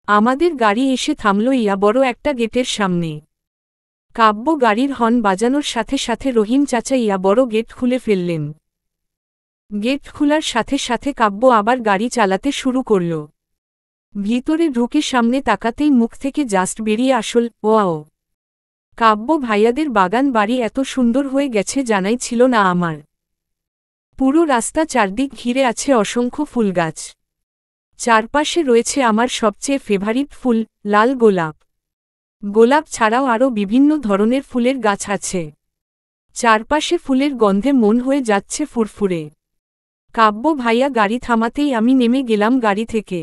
আমাদের গাড়ি এসে থামল ইয়া বড় একটা গেটের সামনে। কাব্য গাড়ির হর্ন বাজানোর সাথে সাথে রহিম চাচা ইয়া বড় গেট খুলে ফেললেন। গেট খোলার সাথে সাথে কাব্য আবার গাড়ি চালাতে শুরু করল। ভিতরে ঢুকে সামনে তাকাতেই মুখ থেকে জাস্ট বেরিয়ে আসল ওয়াও। কাব্য ভাইয়াদের বাগান বাড়ি এত সুন্দর হয়ে গেছে জানাই ছিল না আমার। পুরো রাস্তা চারদিক ঘিরে আছে অসংখ্য ফুলগাছ। চারপাশে রয়েছে আমার সবচেয়ে ফেভারিট ফুল, লাল গোলাপ। গোলাপ ছাড়াও আরও বিভিন্ন ধরনের ফুলের গাছ আছে। চারপাশে ফুলের গন্ধে মন হয়ে যাচ্ছে ফুরফুরে। কাব্য ভাইয়া গাড়ি থামাতেই আমি নেমে গেলাম গাড়ি থেকে।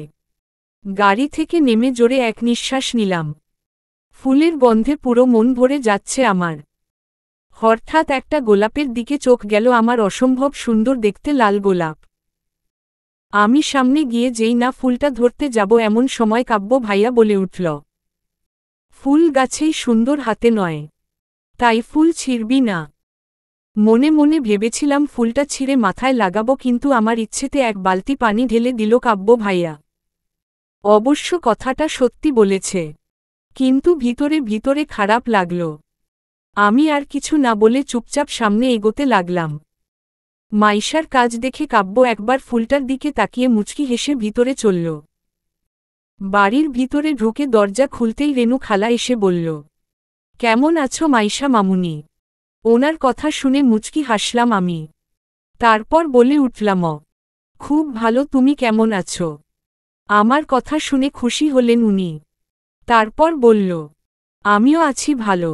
গাড়ি থেকে নেমে জোরে এক নিঃশ্বাস নিলাম। ফুলের গন্ধে পুরো মন ভরে যাচ্ছে আমার। হঠাৎ একটা গোলাপের দিকে চোখ গেল আমার, অসম্ভব সুন্দর দেখতে লাল গোলাপ। আমি সামনে গিয়ে যেই না ফুলটা ধরতে যাব এমন সময় কাব্য ভাইয়া বলে উঠল, ফুল গাছেই সুন্দর, হাতে নয়, তাই ফুল ছিঁড়বি না। মনে মনে ভেবেছিলাম ফুলটা ছিঁড়ে মাথায় লাগাবো, কিন্তু আমার ইচ্ছেতে এক বালতি পানি ঢেলে দিল কাব্য ভাইয়া। অবশ্য কথাটা সত্যি বলেছে, কিন্তু ভিতরে ভিতরে খারাপ লাগল। আমি আর কিছু না বলে চুপচাপ সামনে এগোতে লাগলাম। মাইশার কাজ দেখে কাব্য একবার ফুলটার দিকে তাকিয়ে মুচকি হেসে ভিতরে চলল। বাড়ির ভিতরে ঢুকে দরজা খুলতেই রেনু খালা এসে বলল, কেমন আছো মাইশা মামুনি? ওনার কথা শুনে মুচকি হাসলাম আমি। তারপর বলে উঠলাম, খুব ভালো, তুমি কেমন আছো? আমার কথা শুনে খুশি হলেন উনি। তারপর বলল, আমিও আছি ভালো।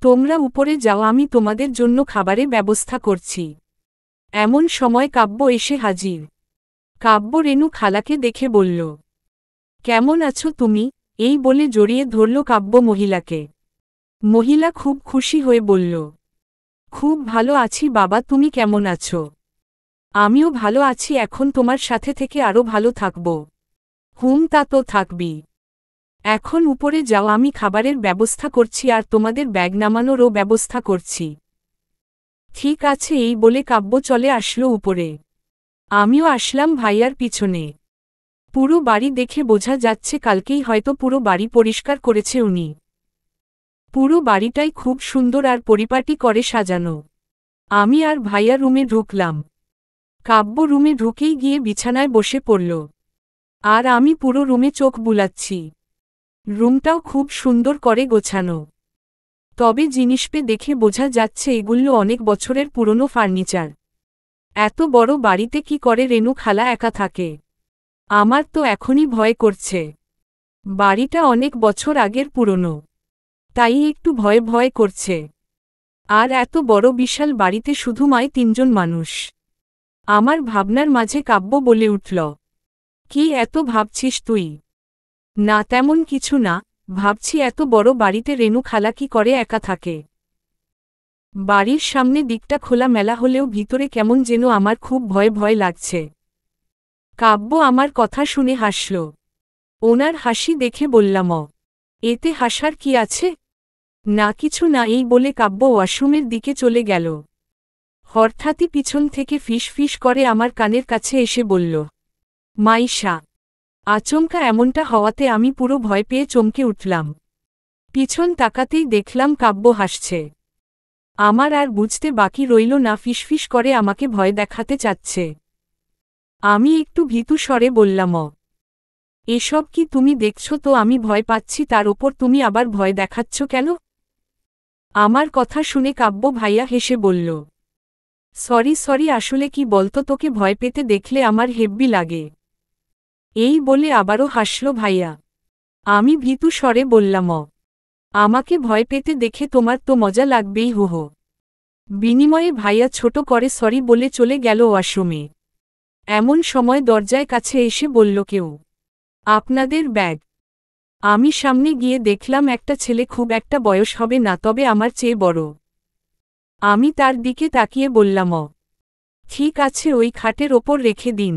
তোমরা উপরে যাও, আমি তোমাদের জন্য খাবারের ব্যবস্থা করছি। এমন সময় কাব্য এসে হাজির। কাব্য রেনু খালাকে দেখে বলল, কেমন আছো তুমি? এই বলে জড়িয়ে ধরল কাব্য মহিলাকে। মহিলা খুব খুশি হয়ে বলল, খুব ভালো আছি বাবা, তুমি কেমন আছো? আমিও ভালো আছি, এখন তোমার সাথে থেকে আরও ভালো থাকব। তা তো থাকবি। এখন উপরে যাও, আমি খাবারের ব্যবস্থা করছি আর তোমাদের ব্যাগ নামানোরও ব্যবস্থা করছি। ঠিক আছে, এই বলে কাব্য চলে আসলো উপরে। আমিও আসলাম ভাইয়ার পিছনে। পুরো বাড়ি দেখে বোঝা যাচ্ছে কালকেই হয়তো পুরো বাড়ি পরিষ্কার করেছে উনি। পুরো বাড়িটাই খুব সুন্দর আর পরিপাটি করে সাজানো। আমি আর ভাইয়া রুমে ঢুকলাম। কাব্য রুমে ঢুকেই গিয়ে বিছানায় বসে পড়ল। আর আমি পুরো রুমে চোখ বুলাচ্ছি। রুমটাও খুব সুন্দর করে গোছানো। তবে জিনিসপে দেখে বোঝা যাচ্ছে এগুলো অনেক বছরের পুরনো ফার্নিচার। এত বড় বাড়িতে কি করে রেনু খালা একা থাকে? আমার তো এখনই ভয় করছে। বাড়িটা অনেক বছর আগের পুরনো, তাই একটু ভয় ভয় করছে। আর এত বড় বিশাল বাড়িতে শুধু মায় ৩ জন মানুষ। আমার ভাবনার মাঝে কাব্য বলে উঠল, কি এত ভাবছিস তুই? না তেমন কিছু না, ভাবছি এত বড় বাড়িতে রেনু খালা কি করে একা থাকে। বাড়ির সামনে দিকটা খোলা মেলা হলেও ভিতরে কেমন যেন আমার খুব ভয় ভয় লাগছে। কাব্য আমার কথা শুনে হাসল। ওনার হাসি দেখে বললাম, এতে হাসার কি আছে? না কিছু না, এই বলে কাব্য ওয়াশরুমের দিকে চলে গেল। হঠাৎই পিছন থেকে ফিস ফিস করে আমার কানের কাছে এসে বলল, মাইশা। আচমকা এমনটা হওয়াতে আমি পুরো ভয় পেয়ে চমকে উঠলাম। পিছন তাকাতেই দেখলাম কাব্য হাসছে। আমার আর বুঝতে বাকি রইল না ফিসফিস করে আমাকে ভয় দেখাতে চাচ্ছে। আমি একটু ভীতু স্বরে বললাম, এসব কি তুমি দেখছো তো আমি ভয় পাচ্ছি, তার ওপর তুমি আবার ভয় দেখাচ্ছ কেন? আমার কথা শুনে কাব্য ভাইয়া হেসে বলল, সরি সরি, আসলে কি বলতো, তোকে ভয় পেতে দেখলে আমার হেব্বি লাগে। এই বলে আবারও হাসল ভাইয়া। আমি ভীতু স্বরে বললাম, আমাকে ভয় পেতে দেখে তোমার তো মজা লাগবেই হো। বিনিময়ে ভাইয়া ছোট করে সরি বলে চলে গেল ওয়াশরুমে। এমন সময় দরজায় কাছে এসে বলল কেউ, আপনাদের ব্যাগ। আমি সামনে গিয়ে দেখলাম একটা ছেলে, খুব একটা বয়স হবে না, তবে আমার চেয়ে বড়। আমি তার দিকে তাকিয়ে বললাম, ঠিক আছে, ওই খাটের ওপর রেখে দিন।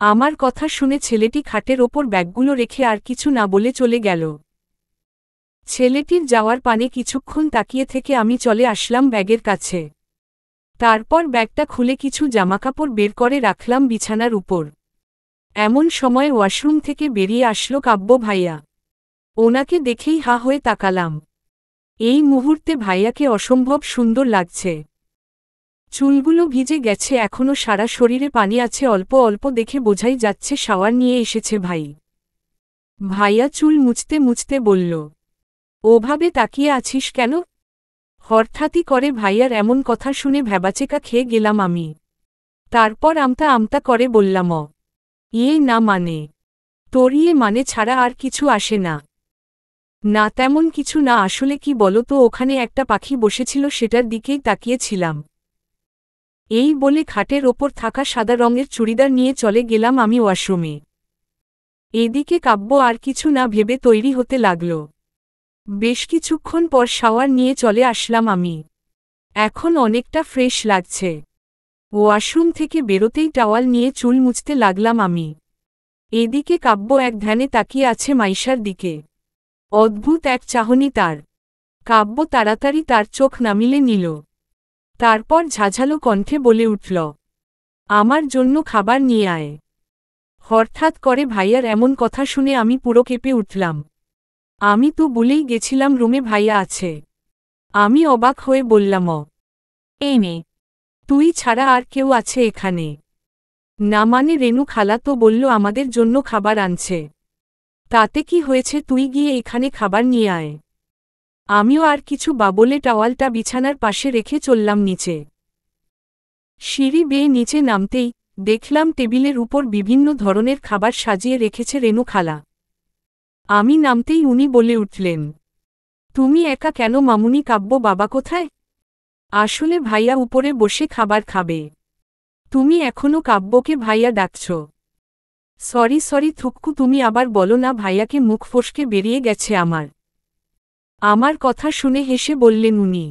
আমার কথা শুনে ছেলেটি খাটের ওপর ব্যাগগুলো রেখে আর কিছু না বলে চলে গেল। ছেলেটির যাওয়ার পানে কিছুক্ষণ তাকিয়ে থেকে আমি চলে আসলাম ব্যাগের কাছে। তারপর ব্যাগটা খুলে কিছু জামাকাপড় বের করে রাখলাম বিছানার উপর। এমন সময় ওয়াশরুম থেকে বেরিয়ে আসলো কাব্য ভাইয়া। ওনাকে দেখেই হা হয়ে তাকালাম। এই মুহূর্তে ভাইয়াকে অসম্ভব সুন্দর লাগছে। চুলগুলো ভিজে গেছে, এখনো সারা শরীরে পানি আছে অল্প অল্প, দেখে বোঝাই যাচ্ছে শাওয়ার নিয়ে এসেছে ভাই। ভাইয়া চুল মুছতে মুছতে বলল, ওভাবে তাকিয়ে আছিস কেন? হঠাৎই করে ভাইয়ার এমন কথা শুনে ভ্যাবাচেকা খেয়ে গেলাম আমি। তারপর আমতা আমতা করে বললাম, ইয়ে না মানে? তোর ইয়ে মানে ছাড়া আর কিছু আসে না। না তেমন কিছু না, আসলে কি বলো তো, ওখানে একটা পাখি বসেছিল সেটার দিকেই তাকিয়েছিলাম। এই বলে খাটের ওপর থাকা সাদা রঙের চুড়িদার নিয়ে চলে গেলাম আমি ওয়াশরুমে। এদিকে কাব্য আর কিছু না ভেবে তৈরি হতে লাগল। বেশ কিছুক্ষণ পর শাওয়ার নিয়ে চলে আসলাম আমি। এখন অনেকটা ফ্রেশ লাগছে। ওয়াশরুম থেকে বেরোতেই টাওয়াল নিয়ে চুল মুছতে লাগলাম আমি। এদিকে কাব্য এক ধ্যানে তাকিয়ে আছে মাইশার দিকে। অদ্ভুত এক চাহনি তার। কাব্য তাড়াতাড়ি তার চোখ নামিলে নিল। তারপর ঝাঝালো কণ্ঠে বলে উঠল, আমার জন্য খাবার নিয়ে আয়। হঠাৎ করে ভাইয়ার এমন কথা শুনে আমি পুরো কেঁপে উঠলাম। আমি তো বলেই গেছিলাম রুমে ভাইয়া আছে। আমি অবাক হয়ে বললাম, এই নে, তুই ছাড়া আর কেউ আছে এখানে? না মানে রেনু খালা তো বলল আমাদের জন্য খাবার আনছে। তাতে কি হয়েছে, তুই গিয়ে এখানে খাবার নিয়ে আয়। আমিও আর কিছু বলে টাওয়ালটা বিছানার পাশে রেখে চললাম নিচে। সিঁড়ি বেয়ে নিচে নামতেই দেখলাম টেবিলের উপর বিভিন্ন ধরনের খাবার সাজিয়ে রেখেছে রেনু খালা। আমি নামতেই উনি বলে উঠলেন, তুমি একা কেন মামুনি? কাব্য বাবা কোথায়? আসলে ভাইয়া উপরে বসে খাবার খাবে। তুমি এখনো কাব্যকে ভাইয়া ডাকছ? সরি সরি থুক্কু, তুমি আবার বলো না। ভাইয়াকে মুখ ফসকে বেরিয়ে গেছে আমার। আমার কথা শুনে হেসে বললেন উনি,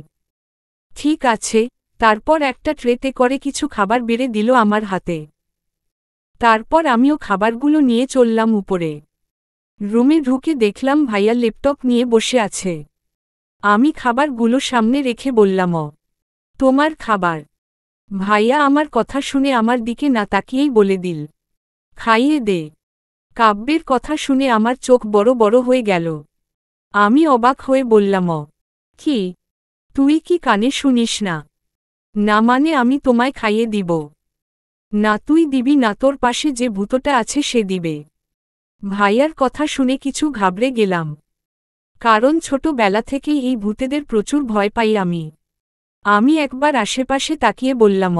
ঠিক আছে। তারপর একটা ট্রেতে করে কিছু খাবার বেড়ে দিল আমার হাতে। তারপর আমিও খাবারগুলো নিয়ে চললাম উপরে। রুমে ঢুকে দেখলাম ভাইয়া ল্যাপটপ নিয়ে বসে আছে। আমি খাবারগুলো সামনে রেখে বললাম, তোমার খাবার। ভাইয়া আমার কথা শুনে আমার দিকে না তাকিয়েই বলে দিল, খাইয়ে দে। কাব্যের কথা শুনে আমার চোখ বড় বড় হয়ে গেল। আমি অবাক হয়ে বললাম, কি? তুই কি কানে শুনিস না? না মানে আমি তোমায় খাইয়ে দিব। না তুই দিবি না, তোর পাশে যে ভূতটা আছে সে দিবে। ভাইয়ার কথা শুনে কিছু ঘাবড়ে গেলাম। কারণ ছোটবেলা থেকেই এই ভূতেদের প্রচুর ভয় পাই আমি। আমি একবার আশেপাশে তাকিয়ে বললাম,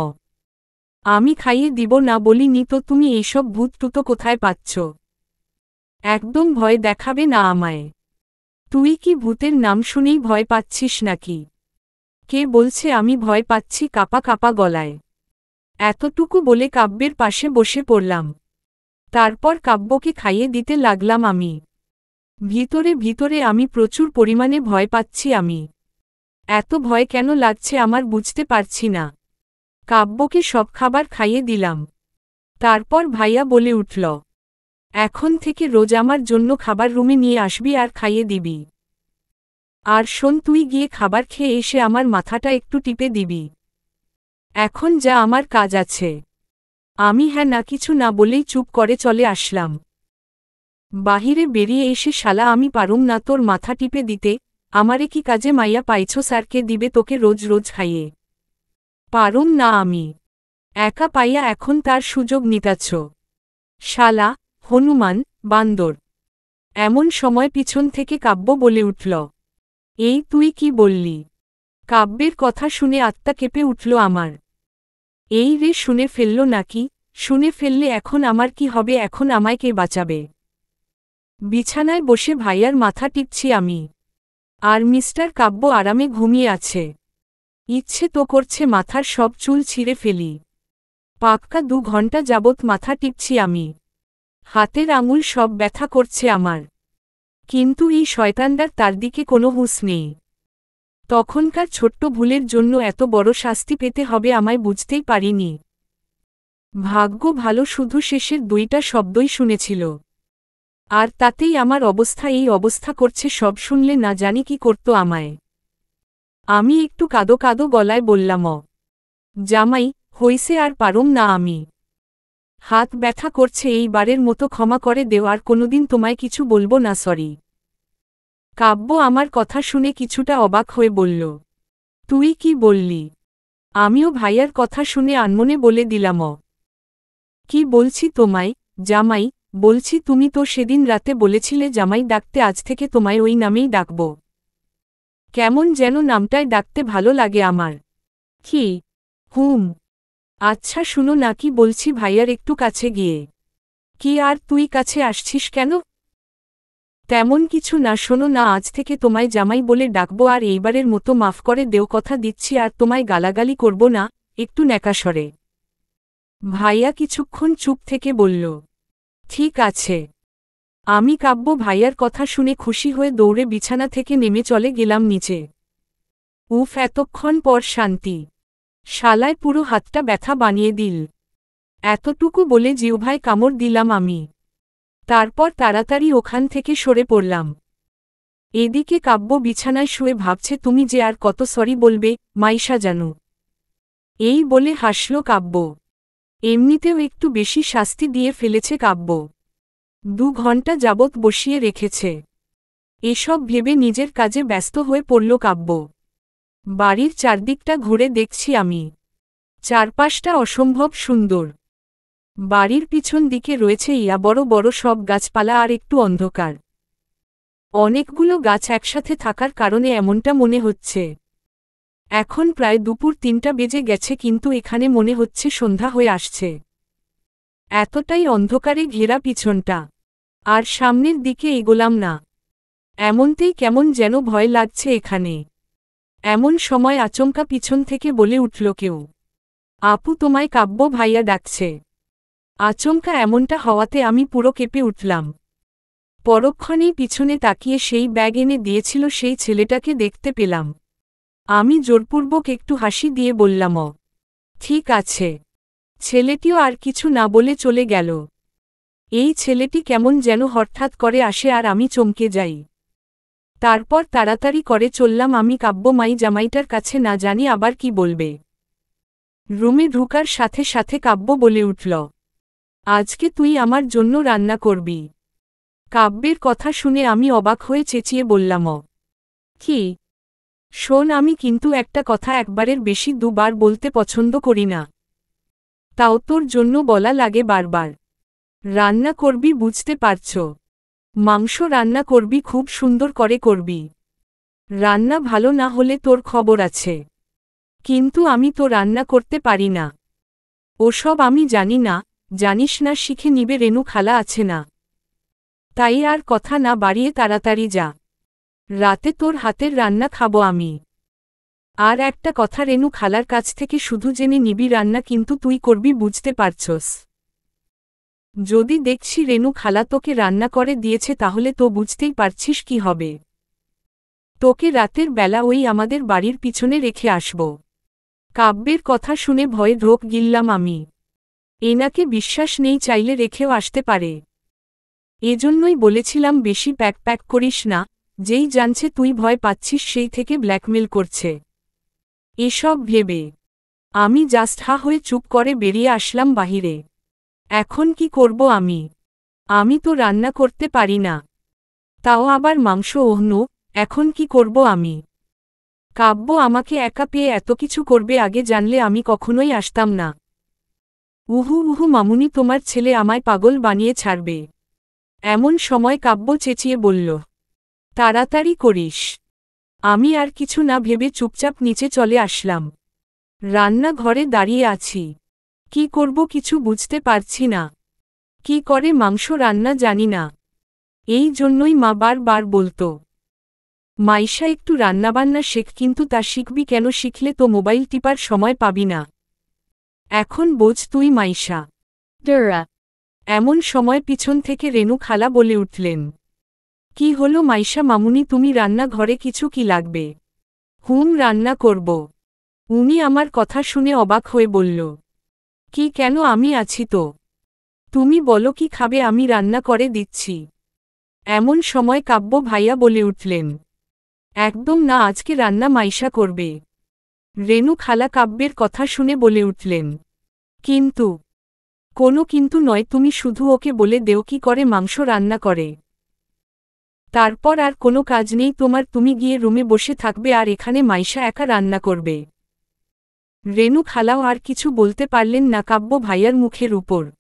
আমি খাইয়ে দিব না বলিনি তো, তুমি এইসব ভূত টুতো কোথায় পাচ্ছ? একদম ভয় দেখাবে না আমায়। তুই কি ভূতের নাম শুনেই ভয় পাচ্ছিস নাকি? কে বলছে আমি ভয় পাচ্ছি? কাপা কাপা গলায় এতটুকু বলে কাব্যের পাশে বসে পড়লাম। তারপর কাব্যকে খাইয়ে দিতে লাগলাম আমি। ভিতরে ভিতরে আমি প্রচুর পরিমাণে ভয় পাচ্ছি আমি। এত ভয় কেন লাগছে আমার বুঝতে পারছি না। কাব্যকে সব খাবার খাইয়ে দিলাম। তারপর ভাইয়া বলে উঠল, এখন থেকে রোজ আমার জন্য খাবার রুমে নিয়ে আসবি আর খাইয়ে দিবি। আর শোন, তুই গিয়ে খাবার খেয়ে এসে আমার মাথাটা একটু টিপে দিবি। এখন যা, আমার কাজ আছে। আমি হ্যাঁ না কিছু না বলেই চুপ করে চলে আসলাম। বাহিরে বেরিয়ে এসে, শালা আমি পারুম না তোর মাথা টিপে দিতে। আমারে কি কাজে মাইয়া পাইছো? স্যারকে দিবে তোকে রোজ রোজ খাইয়ে? পারুম না আমি। একা পাইয়া এখন তার সুযোগ নিতাচ্ছ। শালা হনুমান বান্দর। এমন সময় পিছন থেকে কাব্য বলে উঠল, এই তুই কি বললি? কাব্যের কথা শুনে আত্মা কেঁপে উঠল আমার। এই রে, শুনে ফেলল নাকি? শুনে ফেললে এখন আমার কি হবে? এখন আমায় কে বাঁচাবে? বিছানায় বসে ভাইয়ার মাথা টিপছি আমি। আর মিস্টার কাব্য আরামে ঘুমিয়ে আছে। ইচ্ছে তো করছে মাথার সব চুল ছিঁড়ে ফেলি। পাক্কা 2 ঘন্টা যাবৎ মাথা টিপছি আমি। হাতের আঙুল সব ব্যথা করছে আমার। কিন্তু এই শয়তানদার তার দিকে কোনো হুঁশ নেই। তখনকার ছোট্ট ভুলের জন্য এত বড় শাস্তি পেতে হবে আমায় বুঝতেই পারিনি। ভাগ্য ভালো, শুধু শেষের 2টা শব্দই শুনেছিল। আর তাতেই আমার অবস্থা এই অবস্থা করছে। সব শুনলে না জানি কি করত আমায়। আমি একটু কাদো কাদো গলায় বললাম, জামাই হইছে, আর পারুম না আমি। হাত ব্যথা করছে, এইবারের মতো ক্ষমা করে দেও, আর কোনোদিন তোমায় কিছু বলবো না, সরি। কাব্য আমার কথা শুনে কিছুটা অবাক হয়ে বলল, তুই কি বললি? আমিও ভাইয়ার কথা শুনে আনমনে বলে দিলাম, কি বলছি তোমায়, জামাই, বলছি তুমি তো সেদিন রাতে বলেছিলে জামাই ডাকতে, আজ থেকে তোমায় ওই নামেই ডাকব। কেমন যেন নামটায় ডাকতে ভালো লাগে আমার। কি? হুম। আচ্ছা শুনো না, কি বলছি ভাইয়ার একটু কাছে গিয়ে। কি আর তুই কাছে আসছিস কেন? তেমন কিছু না, শোনো না, আজ থেকে তোমায় জামাই বলে ডাকবো, আর এইবারের মতো মাফ করে দেও, কথা দিচ্ছি, আর তোমায় গালাগালি করব না, একটু ন্যাকাসরে। ভাইয়া কিছুক্ষণ চুপ থেকে বলল, ঠিক আছে। আমি কাব্য ভাইয়ার কথা শুনে খুশি হয়ে দৌড়ে বিছানা থেকে নেমে চলে গেলাম নিচে। উফ, এতক্ষণ পর শান্তি। শালায় পুরো হাতটা ব্যথা বানিয়ে দিল। এতটুকু বলে জিহ্বায় কামড় দিলাম আমি। তারপর তাড়াতাড়ি ওখান থেকে সরে পড়লাম। এদিকে কাব্য বিছানায় শুয়ে ভাবছে, তুমি যে আর কত সরি বলবে, মাইশা জানু। এই বলে হাসল কাব্য। এমনিতেও একটু বেশি শাস্তি দিয়ে ফেলেছে কাব্য। 2 ঘন্টা যাবৎ বসিয়ে রেখেছে। এসব ভেবে নিজের কাজে ব্যস্ত হয়ে পড়ল কাব্য। বাড়ির চারদিকটা ঘুরে দেখছি আমি। চারপাশটা অসম্ভব সুন্দর। বাড়ির পিছন দিকে রয়েছে ইয়া বড় বড় সব গাছপালা আর একটু অন্ধকার। অনেকগুলো গাছ একসাথে থাকার কারণে এমনটা মনে হচ্ছে। এখন প্রায় দুপুর 3টা বেজে গেছে, কিন্তু এখানে মনে হচ্ছে সন্ধ্যা হয়ে আসছে। এতটাই অন্ধকারে ঘেরা পিছনটা। আর সামনের দিকে এগোলাম না। এমনতেই কেমন যেন ভয় লাগছে এখানে। এমন সময় আচমকা পিছন থেকে বলে উঠল কেউ, আপু, তোমায় কাব্য ভাইয়া ডাকছে। আচমকা এমনটা হওয়াতে আমি পুরো কেঁপে উঠলাম। পরক্ষণেই পিছনে তাকিয়ে সেই ব্যাগ এনে দিয়েছিল সেই ছেলেটাকে দেখতে পেলাম। আমি জোরপূর্বক একটু হাসি দিয়ে বললাম, ঠিক আছে। ছেলেটিও আর কিছু না বলে চলে গেল। এই ছেলেটি কেমন যেন হঠাৎ করে আসে আর আমি চমকে যাই। তারপর তাড়াতাড়ি করে চললাম আমি কাব্য মাই জামাইটার কাছে, না জানি আবার কি বলবে। রুমে ঢুকার সাথে সাথে কাব্য বলে উঠল, আজকে তুই আমার জন্য রান্না করবি। কাব্যের কথা শুনে আমি অবাক হয়ে চেঁচিয়ে বললাম, কি? শোন, আমি কিন্তু একটা কথা একবারের বেশি 2 বার বলতে পছন্দ করি না। তাও তোর জন্য বলা লাগে বারবার। রান্না করবি, বুঝতে পারছ? মাংস রান্না করবি, খুব সুন্দর করে করবি। রান্না ভালো না হলে তোর খবর আছে। কিন্তু আমি তো রান্না করতে পারি না। ওসব আমি জানি না, জানিস না, শিখে নিবে, রেনু খালা আছে না। তাই আর কথা না বাড়িয়ে তাড়াতাড়ি যা। রাতে তোর হাতের রান্না খাবো আমি। আর একটা কথা, রেনু খালার কাছ থেকে শুধু জেনে নিবি রান্না কিন্তু তুই করবি, বুঝতে পারছস? যদি দেখছি রেনু খালা তোকে রান্না করে দিয়েছে তাহলে তো বুঝতেই পারছিস কি হবে। তোকে রাতের বেলা ওই আমাদের বাড়ির পিছনে রেখে আসব। কাব্যের কথা শুনে ভয়ে ঢোক গিললাম আমি। এনাকে বিশ্বাস নেই, চাইলে রেখেও আসতে পারে। এজন্যই বলেছিলাম বেশি প্যাক করিস না, যেই জানছে তুই ভয় পাচ্ছিস সেই থেকে ব্ল্যাকমেল করছে। এসব ভেবে আমি জাস্ট হা হয়ে চুপ করে বেরিয়ে আসলাম বাহিরে। এখন কি করব আমি? আমি তো রান্না করতে পারি না, তাও আবার মাংস। ওহনো, এখন কি করব আমি? কাব্য আমাকে একা পেয়ে এত কিছু করবে, আগে জানলে আমি কখনোই আসতাম না। উহু উহু মামুনি, তোমার ছেলে আমায় পাগল বানিয়ে ছাড়বে। এমন সময় কাব্য চেঁচিয়ে বলল, তাড়াতাড়ি করিস। আমি আর কিছু না ভেবে চুপচাপ নিচে চলে আসলাম। রান্নাঘরে দাঁড়িয়ে আছি। কি করব কিছু বুঝতে পারছি না। কি করে মাংস রান্না জানি না। এই জন্যই মা বারবার বলতো, মাইশা একটু রান্নাবান্না শেখ, কিন্তু তা শিখবি কেন? শিখলে তো মোবাইল টিপার সময় পাবি না। এখন বোঝ তুই মাইশা। এমন সময় পিছন থেকে রেনু খালা বলে উঠলেন, কি হলো মাইশা মামুনি, তুমি রান্নাঘরে কিছু কি লাগবে? হুম, রান্না করব। উনি আমার কথা শুনে অবাক হয়ে বলল, কি কেন? আমি আছি তো। তুমি বলো কি খাবে, আমি রান্না করে দিচ্ছি। এমন সময় কাব্য ভাইয়া বলে উঠলেন, একদম না, আজকে রান্না মাইশা করবে। রেনু খালা কাব্যের কথা শুনে বলে উঠলেন, কিন্তু কোনো কিন্তু নয়, তুমি শুধু ওকে বলে দেও কি করে মাংস রান্না করে। তারপর আর কোনো কাজ নেই তোমার, তুমি গিয়ে রুমে বসে থাকবে আর এখানে মাইশা একা রান্না করবে। রেনু খালাও আর কিছু বলতে পারলেন না কাব্য ভাইয়ার মুখের উপর।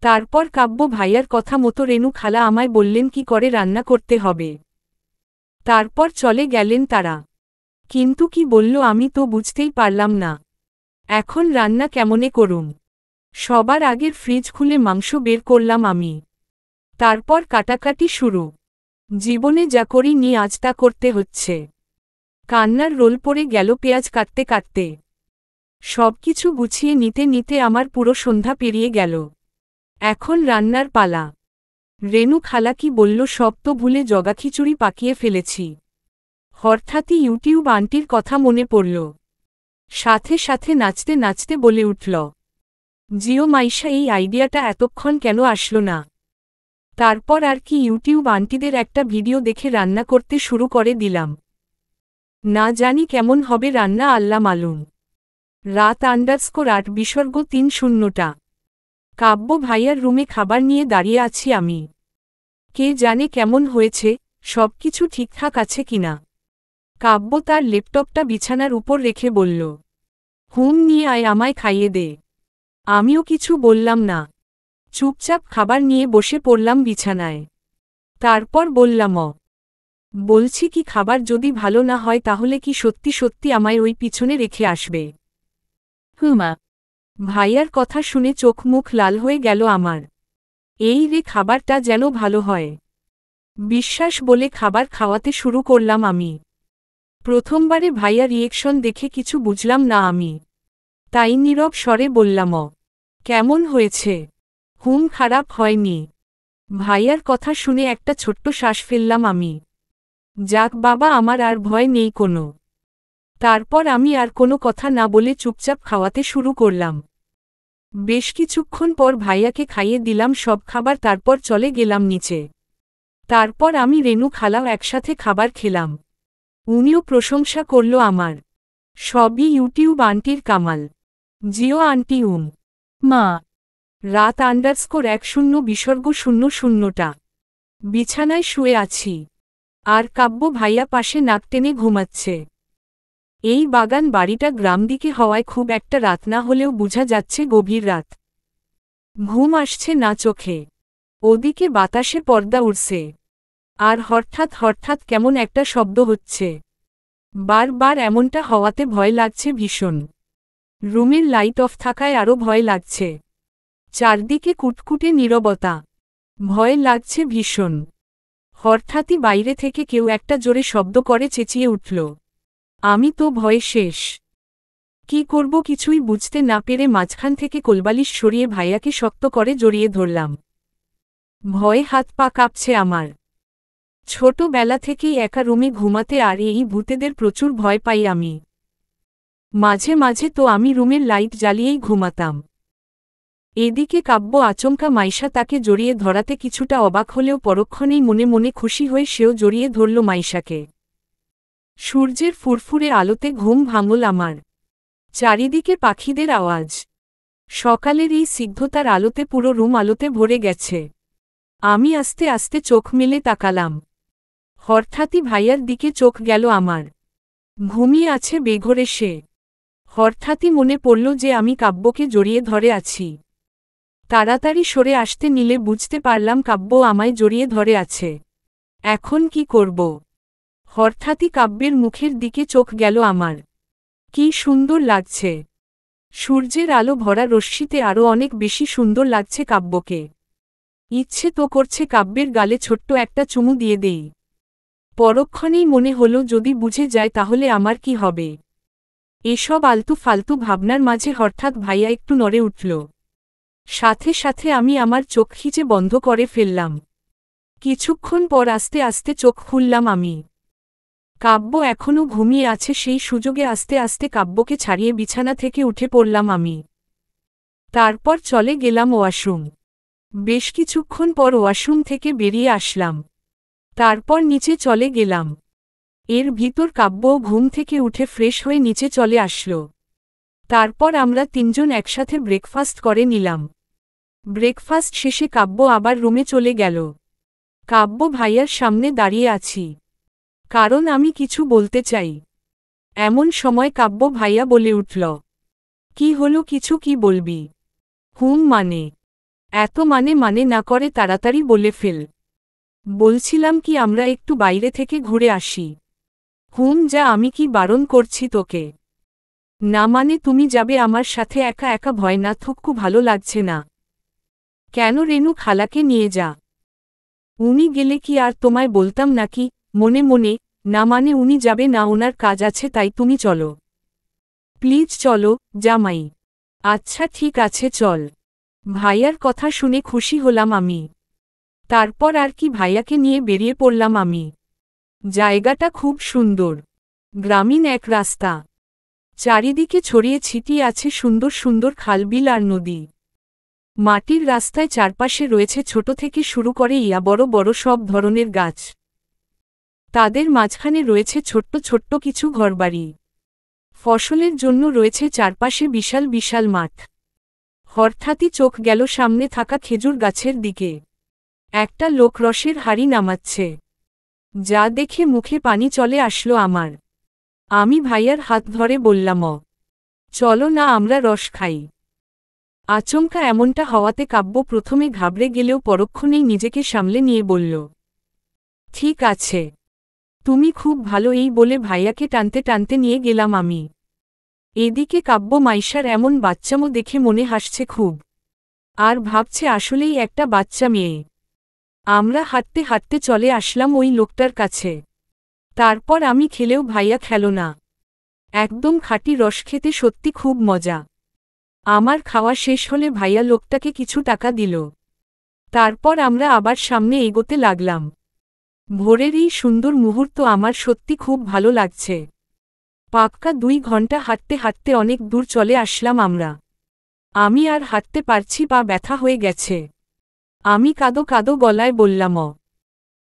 তারপর কাব্য ভাইয়ার কথা মতো রেনু খালা আমায় বললেন কি করে রান্না করতে হবে। তারপর চলে গেলেন তারা। কিন্তু কি বলল আমি তো বুঝতেই পারলাম না। এখন রান্না কেমনে করুম? সবার আগের ফ্রিজ খুলে মাংস বের করলাম আমি। তারপর কাটাকাটি শুরু। জীবনে যা করি নি আজ তা করতে হচ্ছে। কান্নার রোল পড়ে গেল পেঁয়াজ কাটতে কাটতে। সবকিছু গুছিয়ে নিতে নিতে আমার পুরো সন্ধ্যা পেরিয়ে গেল। এখন রান্নার পালা। রেনু খালা কি বলল সব তো ভুলে জগাখিচুড়ি পাকিয়ে ফেলেছি। হঠাৎই ইউটিউব আন্টির কথা মনে পড়ল। সাথে সাথে নাচতে নাচতে বলে উঠল, জিও মাইশা এই আইডিয়াটা এতক্ষণ কেন আসলো না? তারপর আর কি ইউটিউব আন্টিদের একটা ভিডিও দেখে রান্না করতে শুরু করে দিলাম। না জানি কেমন হবে রান্না, আল্লাহ মালুম। রাত _8 কাব্য ভাইয়ার রুমে খাবার নিয়ে দাঁড়িয়ে আছি আমি। কে জানে কেমন হয়েছে, সবকিছু ঠিকঠাক আছে কিনা। কাব্য তার ল্যাপটপটা বিছানার উপর রেখে বলল, নিয়ে আয় আমায় খাইয়ে দে। আমিও কিছু বললাম না, চুপচাপ খাবার নিয়ে বসে পড়লাম বিছানায়। তারপর বললাম, বলছি কি খাবার যদি ভালো না হয় তাহলে কি সত্যি সত্যি আমায় ওই পিছনে রেখে আসবে? হুমা। ভাইয়ার কথা শুনে চোখ মুখ লাল হয়ে গেল আমার। এই রে, খাবারটা যেন ভালো হয়। বিশ্বাস বলে খাবার খাওয়াতে শুরু করলাম আমি। প্রথমবারে ভাইয়া রিয়েকশন দেখে কিছু বুঝলাম না আমি। তাই নীরব স্বরে বললাম, কেমন হয়েছে? খারাপ হয়নি। ভাইয়ার কথা শুনে একটা ছোট্ট শ্বাস ফেললাম আমি। যাক বাবা, আমার আর ভয় নেই কোনো। তারপর আমি আর কোনো কথা না বলে চুপচাপ খাওয়াতে শুরু করলাম। বেশ কিছুক্ষণ পর ভাইয়াকে খাইয়ে দিলাম সব খাবার, তারপর চলে গেলাম নিচে। তারপর আমি রেনু খালাও একসাথে খাবার খেলাম। উনিও প্রশংসা করল আমার। সবই ইউটিউব আন্টির কামাল। জিও আন্টি মা। রাত _10 বিছানায় শুয়ে আছি। আর কাব্য ভাইয়া পাশে নাক টেনে ঘুমাচ্ছে। এই বাগান বাড়িটা গ্রাম দিকে হওয়ায় খুব একটা রাত না হলেও বোঝা যাচ্ছে গভীর রাত। ঘুম আসছে না চোখে। ওদিকে বাতাসে পর্দা উড়ছে। আর হঠাৎ হঠাৎ কেমন একটা শব্দ হচ্ছে। বারবার এমনটা হওয়াতে ভয় লাগছে ভীষণ। রুমের লাইট অফ থাকায় আরও ভয় লাগছে। চারদিকে কুটকুটে নীরবতা। ভয় লাগছে ভীষণ। হঠাৎই বাইরে থেকে কেউ একটা জোরে শব্দ করে চেঁচিয়ে উঠল। আমি তো ভয়ে শেষ। কি করব কিছুই বুঝতে না পেরে মাঝখান থেকে কোলবালিশ সরিয়ে ভাইয়াকে শক্ত করে জড়িয়ে ধরলাম। ভয়ে হাত পা কাঁপছে আমার। ছোটবেলা থেকেই একা রুমে ঘুমাতে আর এই ভূতেদের প্রচুর ভয় পাই আমি। মাঝে মাঝে তো আমি রুমের লাইট জ্বালিয়েই ঘুমাতাম। এদিকে কাব্য আচমকা মাইশা তাকে জড়িয়ে ধরাতে কিছুটা অবাক হলেও পরক্ষণেই মনে মনে খুশি হয়ে সেও জড়িয়ে ধরল মাইশাকে। সূর্যের ফুরফুরে আলোতে ঘুম ভাঙল আমার। চারিদিকে পাখিদের আওয়াজ। সকালের এই সিদ্ধতার আলোতে পুরো রুম আলোতে ভরে গেছে। আমি আস্তে আস্তে চোখ মেলে তাকালাম। হঠাৎই ভাইয়ার দিকে চোখ গেল আমার। ঘুমিয়ে আছে বেঘোরে সে। হঠাৎই মনে পড়ল যে আমি কাব্যকে জড়িয়ে ধরে আছি। তাড়াতাড়ি সরে আসতে নিলে বুঝতে পারলাম কাব্য আমায় জড়িয়ে ধরে আছে। এখন কি করব? হঠাৎই কাব্যের মুখের দিকে চোখ গেল আমার। কি সুন্দর লাগছে। সূর্যের আলো ভরা রশ্মিতে আরও অনেক বেশি সুন্দর লাগছে কাব্যকে। ইচ্ছে তো করছে কাব্যের গালে ছোট্ট একটা চুমু দিয়ে দেই। পরক্ষণেই মনে হলো যদি বুঝে যায় তাহলে আমার কি হবে। এসব আলতু ফালতু ভাবনার মাঝে হঠাৎ ভাইয়া একটু নড়ে উঠল। সাথে সাথে আমি আমার চোখ খিচে বন্ধ করে ফেললাম। কিছুক্ষণ পর আস্তে আস্তে চোখ খুললাম আমি। কাব্য এখনও ঘুমিয়ে আছে। সেই সুযোগে আস্তে আস্তে কাব্যকে ছাড়িয়ে বিছানা থেকে উঠে পড়লাম আমি। তারপর চলে গেলাম ওয়াশরুম। বেশ কিছুক্ষণ পর ওয়াশরুম থেকে বেরিয়ে আসলাম। তারপর নিচে চলে গেলাম। এর ভিতর কাব্যও ঘুম থেকে উঠে ফ্রেশ হয়ে নিচে চলে আসলো। তারপর আমরা তিনজন একসাথে ব্রেকফাস্ট করে নিলাম। ব্রেকফাস্ট শেষে কাব্য আবার রুমে চলে গেল। কাব্য ভাইয়ার সামনে দাঁড়িয়ে আছি, কারণ আমি কিছু বলতে চাই। এমন সময় কাব্য ভাইয়া বলে উঠল, কি হলো, কিছু কি বলবি? মানে এত মানে না করে তাড়াতাড়ি বলে ফেল। বলছিলাম কি আমরা একটু বাইরে থেকে ঘুরে আসি। যা, আমি কি বারণ করছি তোকে? না মানে তুমি যাবে আমার সাথে? একা একা ভয় না থুক্কু ভালো লাগছে না। কেন রেনু খালাকে নিয়ে যা। উনি গেলে কি আর তোমায় বলতাম নাকি? মনে মনে, না মানে উনি যাবে না, ওনার কাজ আছে, তাই তুমি চলো প্লিজ, চলো জামাই। আচ্ছা ঠিক আছে চল। ভাইয়ার কথা শুনে খুশি হলাম আমি। তারপর আর কি ভাইয়াকে নিয়ে বেরিয়ে পড়লাম আমি। জায়গাটা খুব সুন্দর, গ্রামীণ এক রাস্তা, চারিদিকে ছড়িয়ে ছিটিয়ে আছে সুন্দর সুন্দর খালবিল আর নদী। মাটির রাস্তায় চারপাশে রয়েছে ছোট থেকে শুরু করে বড় বড় সব ধরনের গাছ। তাদের মাঝখানে রয়েছে ছোট্ট ছোট্ট কিছু ঘরবাড়ি। ফসলের জন্য রয়েছে চারপাশে বিশাল বিশাল মাঠ। হঠাৎই চোখ গেল সামনে থাকা খেজুর গাছের দিকে। একটা লোক রসের হাঁড়ি নামাচ্ছে, যা দেখে মুখে পানি চলে আসলো আমার। আমি ভাইয়ার হাত ধরে বললাম, চলো না আমরা রস খাই। আচমকা এমনটা হওয়াতে কাব্য প্রথমে ঘাবড়ে গেলেও পরক্ষণেই নিজেকে সামলে নিয়ে বলল, ঠিক আছে, তুমি খুব ভালো। এই বলে ভাইয়াকে টানতে টানতে নিয়ে গেলাম আমি। এদিকে কাব্য মাইশার এমন বাচ্চামো দেখে মনে হাসছে খুব, আর ভাবছে আসলেই একটা বাচ্চা মেয়ে। আমরা হাঁটতে হাঁটতে চলে আসলাম ওই লোকটার কাছে। তারপর আমি খেলেও ভাইয়া খেলো না। একদম খাঁটি রস, খেতে সত্যি খুব মজা। আমার খাওয়া শেষ হলে ভাইয়া লোকটাকে কিছু টাকা দিল। তারপর আমরা আবার সামনে এগোতে লাগলাম। ভোরের এই সুন্দর মুহূর্ত আমার সত্যি খুব ভালো লাগছে। পাক্কা 2 ঘন্টা হাঁটতে হাঁটতে অনেক দূর চলে আসলাম আমরা। আমি আর হাঁটতে পারছি, পা ব্যথা হয়ে গেছে। আমি কাঁদো কাঁদো গলায় বললাম,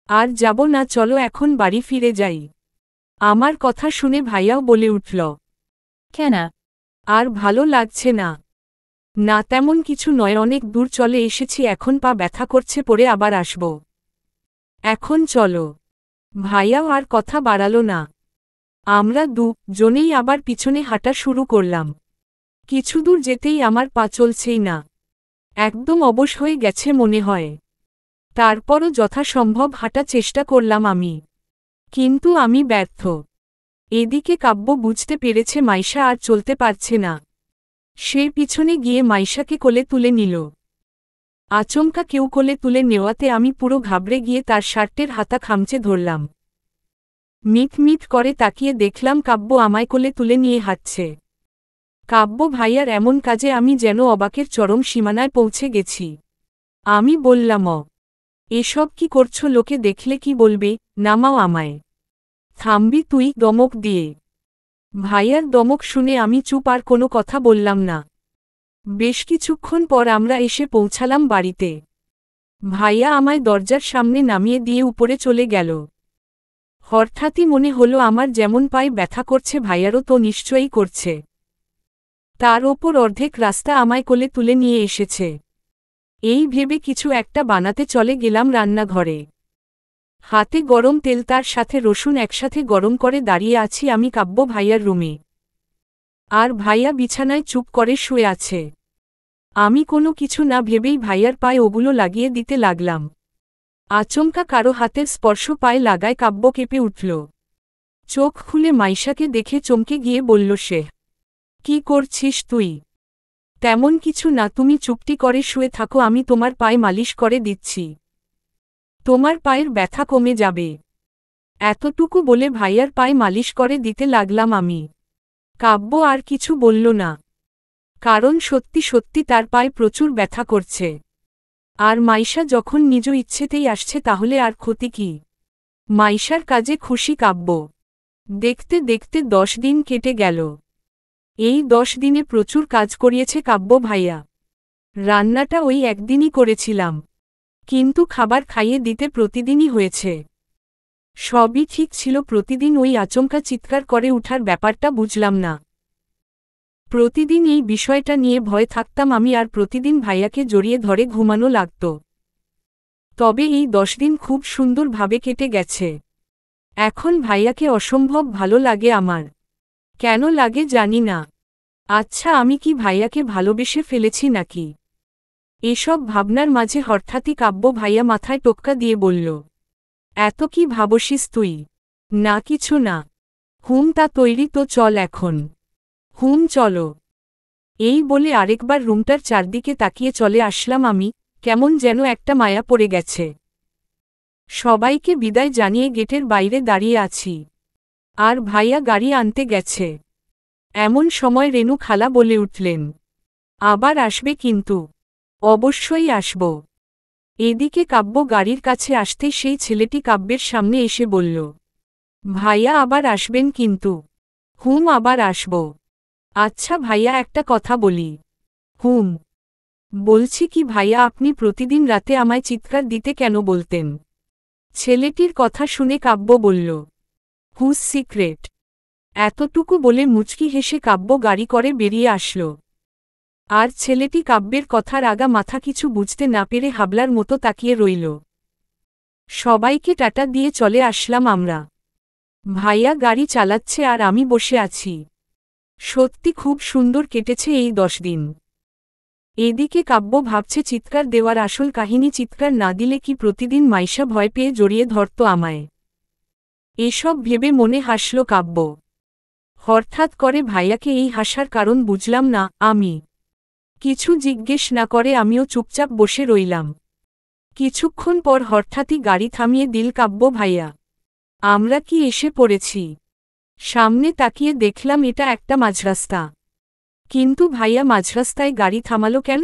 আর যাব না, চলো এখন বাড়ি ফিরে যাই। আমার কথা শুনে ভাইয়াও বলে উঠল, কেন, আর ভালো লাগছে না? না তেমন কিছু নয়, অনেক দূর চলে এসেছি, এখন পা ব্যথা করছে, পরে আবার আসব। এখন চলো। ভাইয়াও আর কথা বাড়ালো না। আমরা দুজনেই আবার পিছনে হাঁটা শুরু করলাম। কিছু দূর যেতেই আমার পা চলছেই না, একদম অবশ হয়ে গেছে মনে হয়। তারপরও যথাসম্ভব হাঁটা চেষ্টা করলাম আমি, কিন্তু আমি ব্যর্থ। এদিকে কাব্য বুঝতে পেরেছে মাইশা আর চলতে পারছে না। সে পিছনে গিয়ে মাইশাকে কোলে তুলে নিল। আচমকা কেউ কোলে তুলে নেওয়াতে আমি পুরো ঘাবড়ে গিয়ে তার শার্টের হাতা খামচে ধরলাম। মিট মিট করে তাকিয়ে দেখলাম কাব্য আমায় কোলে তুলে নিয়ে হাঁটছে। কাব্য ভাইয়ার এমন কাজে আমি যেন অবাকের চরম সীমানায় পৌঁছে গেছি। আমি বললাম, এসব কি করছো? লোকে দেখলে কি বলবে? নামাও আমায়। থামবি তুই, দমক দিয়ে। ভাইয়ার দমক শুনে আমি চুপ, আর কোনো কথা বললাম না। বেশ কিছুক্ষণ পর আমরা এসে পৌঁছালাম বাড়িতে। ভাইয়া আমায় দরজার সামনে নামিয়ে দিয়ে উপরে চলে গেল। হঠাৎই মনে হলো আমার যেমন পায়ে ব্যথা করছে ভাইয়ারও তো নিশ্চয়ই করছে। তার ওপর অর্ধেক রাস্তা আমায় কোলে তুলে নিয়ে এসেছে। এই ভেবে কিছু একটা বানাতে চলে গেলাম রান্নাঘরে। হাতে গরম তেল, তার সাথে রসুন একসাথে গরম করে দাঁড়িয়ে আছি আমি কাব্য ভাইয়ার রুমে। আর ভাইয়া বিছানায় চুপ করে শুয়ে আছে। আমি কোনো কিছু না ভেবেই ভাইয়ার পায়ে ওগুলো লাগিয়ে দিতে লাগলাম। আচমকা কারো হাতের স্পর্শ পায়ে লাগায় কাব্য কেঁপে উঠল। চোখ খুলে মাইশাকে দেখে চমকে গিয়ে বলল সে, কি করছিস তুই? তেমন কিছু না, তুমি চুপটি করে শুয়ে থাকো, আমি তোমার পায়ে মালিশ করে দিচ্ছি, তোমার পায়ের ব্যথা কমে যাবে। এতটুকু বলে ভাইয়ার পায়ে মালিশ করে দিতে লাগলাম আমি। কাব্য আর কিছু বলল না, কারণ সত্যি সত্যি তার পায়ে প্রচুর ব্যথা করছে। আর মাইশা যখন নিজ ইচ্ছেতেই আসছে তাহলে আর ক্ষতি কি? মাইশার কাজে খুশি কাব্য। দেখতে দেখতে 10 দিন কেটে গেল। এই 10 দিনে প্রচুর কাজ করিয়েছে কাব্য ভাইয়া। রান্নাটা ওই একদিনই করেছিলাম, কিন্তু খাবার খাইয়ে দিতে প্রতিদিনই হয়েছে। সবই ঠিক ছিল, প্রতিদিন ওই আচমকা চিৎকার করে উঠার ব্যাপারটা বুঝলাম না। প্রতিদিন এই বিষয়টা নিয়ে ভয় থাকতাম আমি আর প্রতিদিন ভাইয়াকে জড়িয়ে ধরে ঘুমানো লাগত। তবে এই 10 দিন খুব সুন্দরভাবে কেটে গেছে। এখন ভাইয়াকে অসম্ভব ভালো লাগে আমার। কেন লাগে জানি না। আচ্ছা, আমি কি ভাইয়াকে ভালোবেসে ফেলেছি নাকি? এসব ভাবনার মাঝে হঠাৎই কাব্য ভাইয়া মাথায় টোক্কা দিয়ে বলল, এত কি ভাবছিস তুই? না কিছু না। তা তৈরি তো, চল এখন। চলো। এই বলে আরেকবার রুমটার চারদিকে তাকিয়ে চলে আসলাম আমি, কেমন যেন একটা মায়া পড়ে গেছে। সবাইকে বিদায় জানিয়ে গেটের বাইরে দাঁড়িয়ে আছি। আর ভাইয়া গাড়ি আনতে গেছে। এমন সময় রেনু খালা বলে উঠলেন, আবার আসবে কিন্তু। অবশ্যই আসব। এদিকে কাব্য গাড়ির কাছে আসতেই সেই ছেলেটি কাব্যের সামনে এসে বলল, ভাইয়া আবার আসবেন কিন্তু। আবার আসব। আচ্ছা ভাইয়া, একটা কথা বলি। বলছি কি ভাইয়া, আপনি প্রতিদিন রাতে আমায় চিৎকার দিতে কেন বলতেন? ছেলেটির কথা শুনে কাব্য বলল, হুজ সিক্রেট। এতটুকু বলে মুচকি হেসে কাব্য গাড়ি করে বেরিয়ে আসল। আর ছেলেটি কাব্যের কথার আগা মাথা কিছু বুঝতে না পেরে হাবলার মতো তাকিয়ে রইল। সবাইকে টাটা দিয়ে চলে আসলাম আমরা। ভাইয়া গাড়ি চালাচ্ছে আর আমি বসে আছি। সত্যি খুব সুন্দর কেটেছে এই 10 দিন। এদিকে কাব্য ভাবছে চিৎকার দেওয়ার আসল কাহিনী, চিৎকার না দিলে কি প্রতিদিন মাইশা ভয় পেয়ে জড়িয়ে ধরত আমায়। এসব ভেবে মনে হাসল কাব্য। হঠাৎ করে ভাইয়াকে এই হাসার কারণ বুঝলাম না আমি। কিছু জিজ্ঞেস না করে আমিও চুপচাপ বসে রইলাম। কিছুক্ষণ পর হঠাৎই গাড়ি থামিয়ে দিল কাব্য ভাইয়া। আমরা কি এসে পড়েছি? সামনে তাকিয়ে দেখলাম এটা একটা মাঝরাস্তা। কিন্তু ভাইয়া মাঝরাস্তায় গাড়ি থামালো কেন?